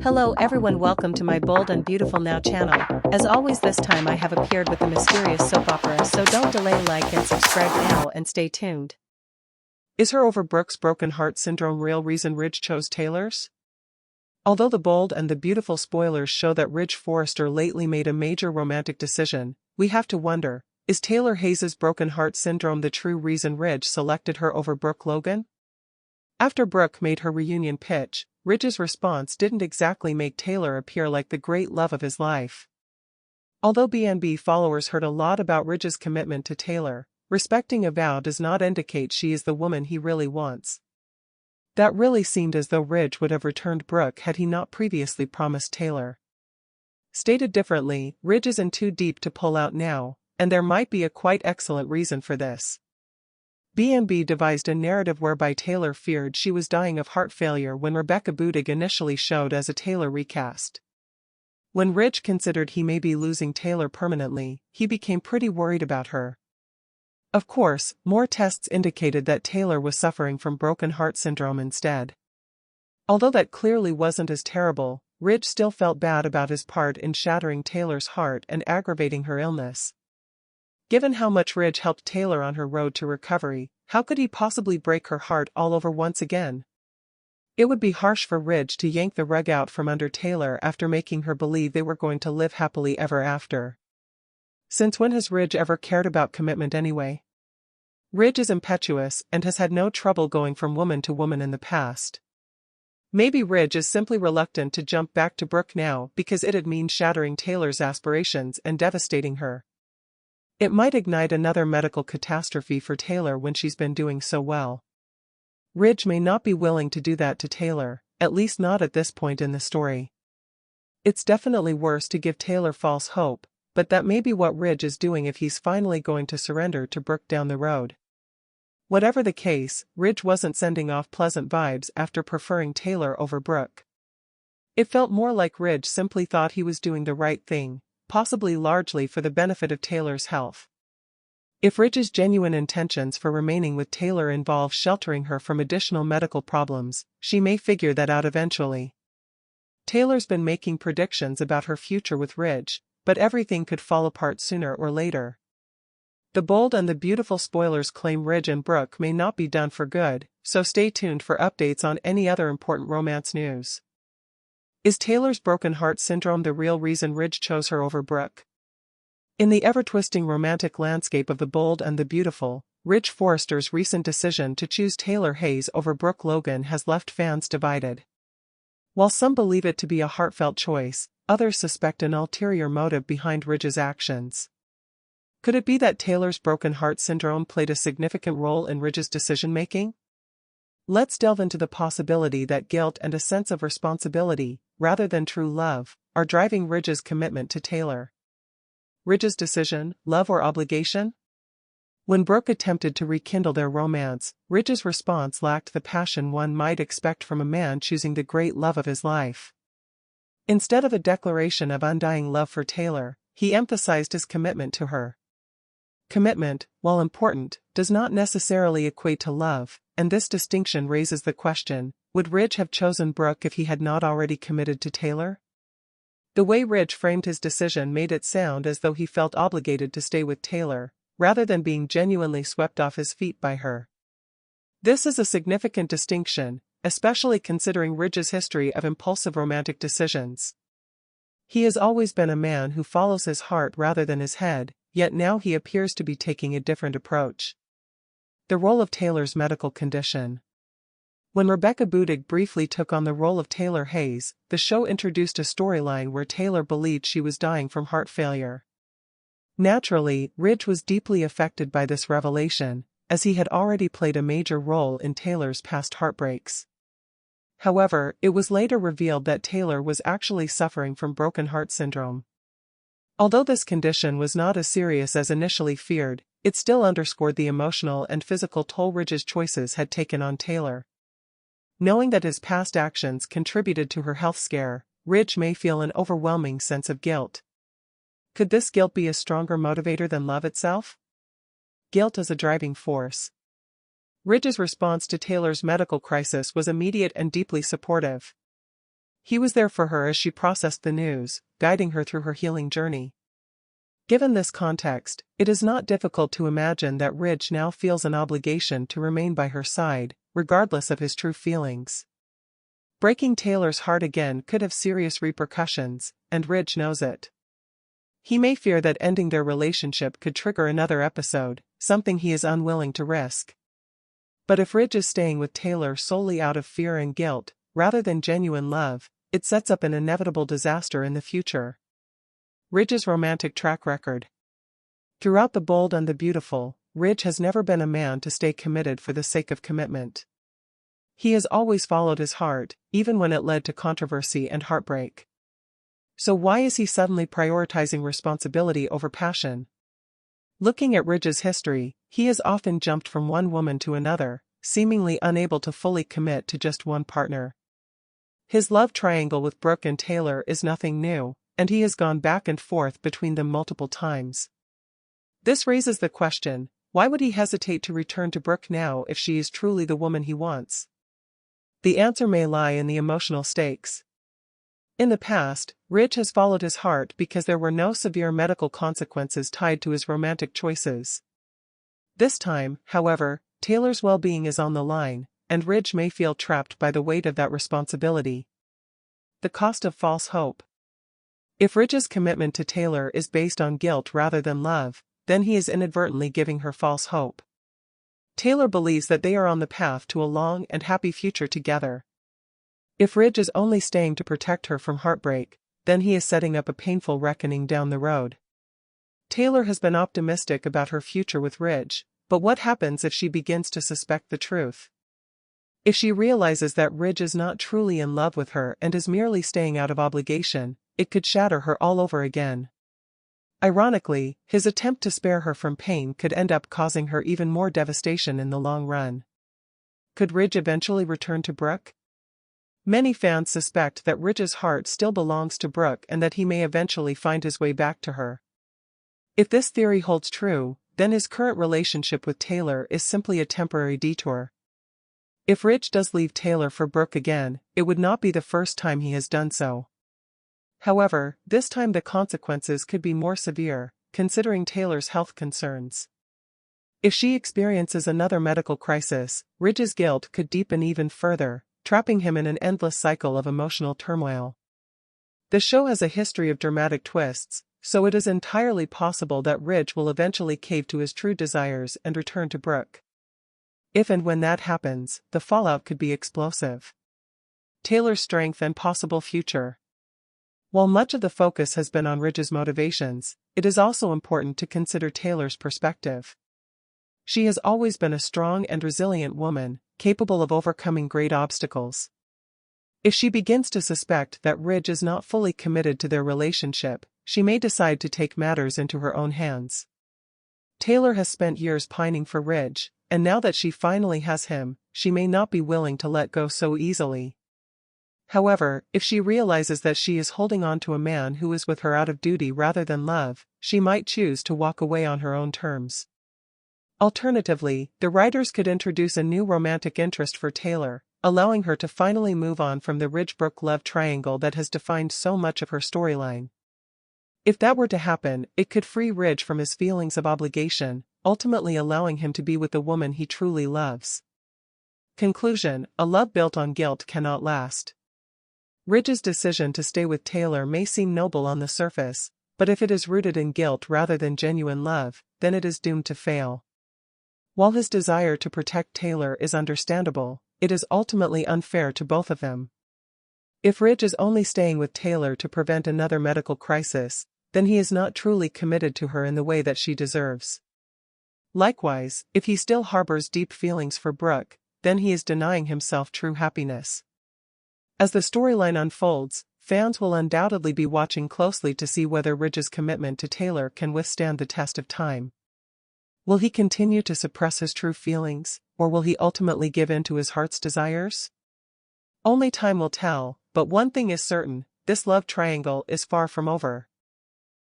Hello everyone, welcome to my bold and beautiful now channel. As always, this time I have appeared with a mysterious soap opera, so don't delay, like and subscribe now and stay tuned. Is her over Brooke's broken heart syndrome real reason Ridge chose Taylor's? Although the bold and the beautiful spoilers show that Ridge Forrester lately made a major romantic decision, we have to wonder, is Taylor Hayes' broken heart syndrome the true reason Ridge selected her over Brooke Logan? After Brooke made her reunion pitch, Ridge's response didn't exactly make Taylor appear like the great love of his life. Although BNB followers heard a lot about Ridge's commitment to Taylor, respecting a vow does not indicate she is the woman he really wants. That really seemed as though Ridge would have returned Brooke had he not previously promised Taylor. Stated differently, Ridge is in too deep to pull out now, and there might be a quite excellent reason for this. BNB devised a narrative whereby Taylor feared she was dying of heart failure when Rebecca Budig initially showed as a Taylor recast. When Ridge considered he may be losing Taylor permanently, he became pretty worried about her. Of course, more tests indicated that Taylor was suffering from broken heart syndrome instead. Although that clearly wasn't as terrible, Ridge still felt bad about his part in shattering Taylor's heart and aggravating her illness. Given how much Ridge helped Taylor on her road to recovery, how could he possibly break her heart all over once again? It would be harsh for Ridge to yank the rug out from under Taylor after making her believe they were going to live happily ever after. Since when has Ridge ever cared about commitment anyway? Ridge is impetuous and has had no trouble going from woman to woman in the past. Maybe Ridge is simply reluctant to jump back to Brooke now because it'd mean shattering Taylor's aspirations and devastating her. It might ignite another medical catastrophe for Taylor when she's been doing so well. Ridge may not be willing to do that to Taylor, at least not at this point in the story. It's definitely worse to give Taylor false hope, but that may be what Ridge is doing if he's finally going to surrender to Brooke down the road. Whatever the case, Ridge wasn't sending off pleasant vibes after preferring Taylor over Brooke. It felt more like Ridge simply thought he was doing the right thing, possibly largely for the benefit of Taylor's health. If Ridge's genuine intentions for remaining with Taylor involve sheltering her from additional medical problems, she may figure that out eventually. Taylor's been making predictions about her future with Ridge, but everything could fall apart sooner or later. The bold and the beautiful spoilers claim Ridge and Brooke may not be done for good, so stay tuned for updates on any other important romance news. Is Taylor's broken heart syndrome the real reason Ridge chose her over Brooke? In the ever-twisting romantic landscape of the bold and the beautiful, Ridge Forrester's recent decision to choose Taylor Hayes over Brooke Logan has left fans divided. While some believe it to be a heartfelt choice, others suspect an ulterior motive behind Ridge's actions. Could it be that Taylor's broken heart syndrome played a significant role in Ridge's decision-making? Let's delve into the possibility that guilt and a sense of responsibility, rather than true love, are driving Ridge's commitment to Taylor. Ridge's decision, love or obligation? When Brooke attempted to rekindle their romance, Ridge's response lacked the passion one might expect from a man choosing the great love of his life. Instead of a declaration of undying love for Taylor, he emphasized his commitment to her. Commitment, while important, does not necessarily equate to love, and this distinction raises the question, would Ridge have chosen Brooke if he had not already committed to Taylor? The way Ridge framed his decision made it sound as though he felt obligated to stay with Taylor, rather than being genuinely swept off his feet by her. This is a significant distinction, especially considering Ridge's history of impulsive romantic decisions. He has always been a man who follows his heart rather than his head, yet now he appears to be taking a different approach. The role of Taylor's medical condition. When Rebecca Budig briefly took on the role of Taylor Hayes, the show introduced a storyline where Taylor believed she was dying from heart failure. Naturally, Ridge was deeply affected by this revelation, as he had already played a major role in Taylor's past heartbreaks. However, it was later revealed that Taylor was actually suffering from broken heart syndrome. Although this condition was not as serious as initially feared, it still underscored the emotional and physical toll Ridge's choices had taken on Taylor. Knowing that his past actions contributed to her health scare, Ridge may feel an overwhelming sense of guilt. Could this guilt be a stronger motivator than love itself? Guilt as a driving force. Ridge's response to Taylor's medical crisis was immediate and deeply supportive. He was there for her as she processed the news, guiding her through her healing journey. Given this context, it is not difficult to imagine that Ridge now feels an obligation to remain by her side, regardless of his true feelings. Breaking Taylor's heart again could have serious repercussions, and Ridge knows it. He may fear that ending their relationship could trigger another episode, something he is unwilling to risk. But if Ridge is staying with Taylor solely out of fear and guilt, rather than genuine love, it sets up an inevitable disaster in the future. Ridge's romantic track record. Throughout The Bold and the Beautiful, Ridge has never been a man to stay committed for the sake of commitment. He has always followed his heart, even when it led to controversy and heartbreak. So why is he suddenly prioritizing responsibility over passion? Looking at Ridge's history, he has often jumped from one woman to another, seemingly unable to fully commit to just one partner. His love triangle with Brooke and Taylor is nothing new, and he has gone back and forth between them multiple times. This raises the question, why would he hesitate to return to Brooke now if she is truly the woman he wants? The answer may lie in the emotional stakes. In the past, Ridge has followed his heart because there were no severe medical consequences tied to his romantic choices. This time, however, Taylor's well-being is on the line, and Ridge may feel trapped by the weight of that responsibility. The cost of false hope. If Ridge's commitment to Taylor is based on guilt rather than love, then he is inadvertently giving her false hope. Taylor believes that they are on the path to a long and happy future together. If Ridge is only staying to protect her from heartbreak, then he is setting up a painful reckoning down the road. Taylor has been optimistic about her future with Ridge, but what happens if she begins to suspect the truth? If she realizes that Ridge is not truly in love with her and is merely staying out of obligation, it could shatter her all over again. Ironically, his attempt to spare her from pain could end up causing her even more devastation in the long run. Could Ridge eventually return to Brooke? Many fans suspect that Ridge's heart still belongs to Brooke and that he may eventually find his way back to her. If this theory holds true, then his current relationship with Taylor is simply a temporary detour. If Ridge does leave Taylor for Brooke again, it would not be the first time he has done so. However, this time the consequences could be more severe, considering Taylor's health concerns. If she experiences another medical crisis, Ridge's guilt could deepen even further, trapping him in an endless cycle of emotional turmoil. The show has a history of dramatic twists, so it is entirely possible that Ridge will eventually cave to his true desires and return to Brooke. If and when that happens, the fallout could be explosive. Taylor's strength and possible future. While much of the focus has been on Ridge's motivations, it is also important to consider Taylor's perspective. She has always been a strong and resilient woman, capable of overcoming great obstacles. If she begins to suspect that Ridge is not fully committed to their relationship, she may decide to take matters into her own hands. Taylor has spent years pining for Ridge, and now that she finally has him, she may not be willing to let go so easily. However, if she realizes that she is holding on to a man who is with her out of duty rather than love, she might choose to walk away on her own terms. Alternatively, the writers could introduce a new romantic interest for Taylor, allowing her to finally move on from the Ridge-Brooke love triangle that has defined so much of her storyline. If that were to happen, it could free Ridge from his feelings of obligation, ultimately allowing him to be with the woman he truly loves. Conclusion: a love built on guilt cannot last. Ridge's decision to stay with Taylor may seem noble on the surface, but if it is rooted in guilt rather than genuine love, then it is doomed to fail. While his desire to protect Taylor is understandable, it is ultimately unfair to both of them. If Ridge is only staying with Taylor to prevent another medical crisis, then he is not truly committed to her in the way that she deserves. Likewise, if he still harbors deep feelings for Brooke, then he is denying himself true happiness. As the storyline unfolds, fans will undoubtedly be watching closely to see whether Ridge's commitment to Taylor can withstand the test of time. Will he continue to suppress his true feelings, or will he ultimately give in to his heart's desires? Only time will tell, but one thing is certain: this love triangle is far from over.